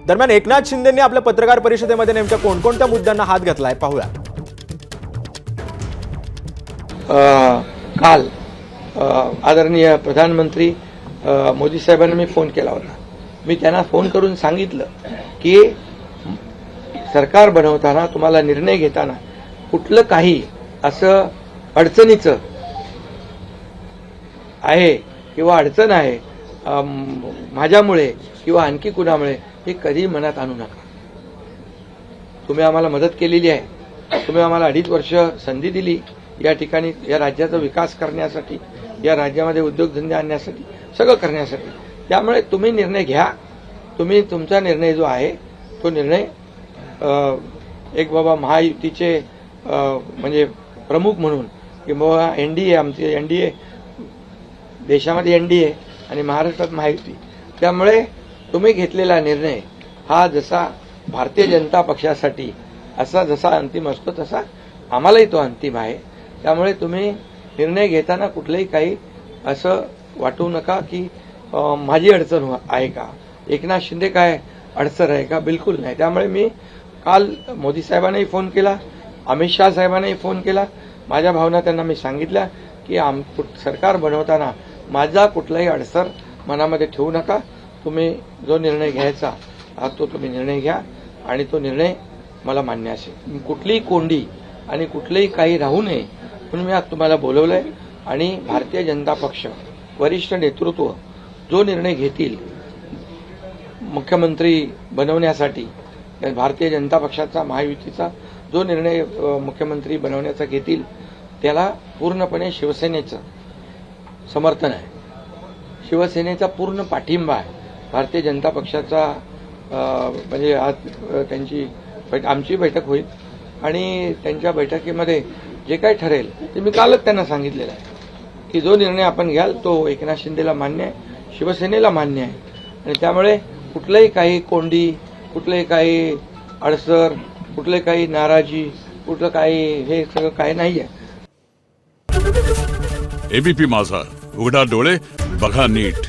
दरम्यान एकनाथ शिंदेंनी आपल्या पत्रकार परिषदेमध्ये नेमक्या कोणकोणत्या मुद्द्यांना हात घातलाय पाहूया. काल आदरणीय प्रधानमंत्री मोदी साहेबांना मी फोन केला होता. मी त्यांना फोन करून सांगितलं की सरकार बनवताना तुम्हाला निर्णय घेताना कुठलं काही असं अडचणीचं आहे किंवा अडचण आहे माझ्यामुळे किंवा आणखी कुणामुळे हे कधी मनात आणू नका. तुम्ही आम्हाला मदत केलेली आहे, तुम्ही आम्हाला 2.5 वर्ष संधी दिली या ठिकाणी या राज्याचा विकास करण्यासाठी, या राज्यामध्ये उद्योगधंदे आणण्यासाठी, सगळं करण्यासाठी. त्यामुळे तुम्ही निर्णय घ्या. तुम्ही तुमचा निर्णय जो आहे तो निर्णय एक बाबा महायुतीचे म्हणजे प्रमुख म्हणून किंवा एनडीए, आमचे एनडीए, देशामध्ये एनडीए आणि महाराष्ट्रात महायुती, त्यामुळे तुम्ही घेतलेला निर्णय हा जसा भारतीय जनता पक्षासाठी असा जसा अंतिम असतो तसा आम्हालाही तो अंतिम आहे. त्यामुळे तुम्ही निर्णय घेताना कुठलंही काही असं वाटू नका की माझी अडचण आहे का, एकनाथ शिंदे काय अडचण आहे का, बिलकुल नाही. त्यामुळे मी काल मोदी साहेबांनाही फोन केला, अमित शाह साहेबांनाही फोन केला. माझ्या भावना त्यांना मी सांगितल्या की सरकार बनवताना माझा कुठलाही अडसर मनामध्ये ठेवू नका. तुम्ही जो निर्णय घ्यायचा तो तुम्ही निर्णय घ्या आणि तो निर्णय मला मान्य असेल. कुठलीही कोंडी आणि कुठलेही काही राहू नये म्हणून मी आज तुम्हाला बोलवलंय. आणि भारतीय जनता पक्ष वरिष्ठ नेतृत्व जो निर्णय घेतील मुख्यमंत्री बनवण्यासाठी, भारतीय जनता पक्षाचा महायुतीचा जो निर्णय मुख्यमंत्री बनवण्याचा घेतील त्याला पूर्णपणे शिवसेनेचं समर्थन आहे, शिवसेनेचा पूर्ण पाठिंबा आहे. भारतीय जनता पक्षाचा म्हणजे आज आमची बैठक होईल आणि त्यांच्या बैठकीमध्ये जे काही ठरेल ते मी कालच त्यांना सांगितलेलं आहे की जो निर्णय आपण घ्याल तो एकनाथ शिंदेला मान्य आहे, शिवसेनेला मान्य आहे. आणि त्यामुळे कुठलंही काही कोंडी, कुठलंही काही अडसर, कुठले काही नाराजी, कुठलं काही हे सगळं काही नाही आहे. एबीपी माझा, उघडा डोळे बघा नीट.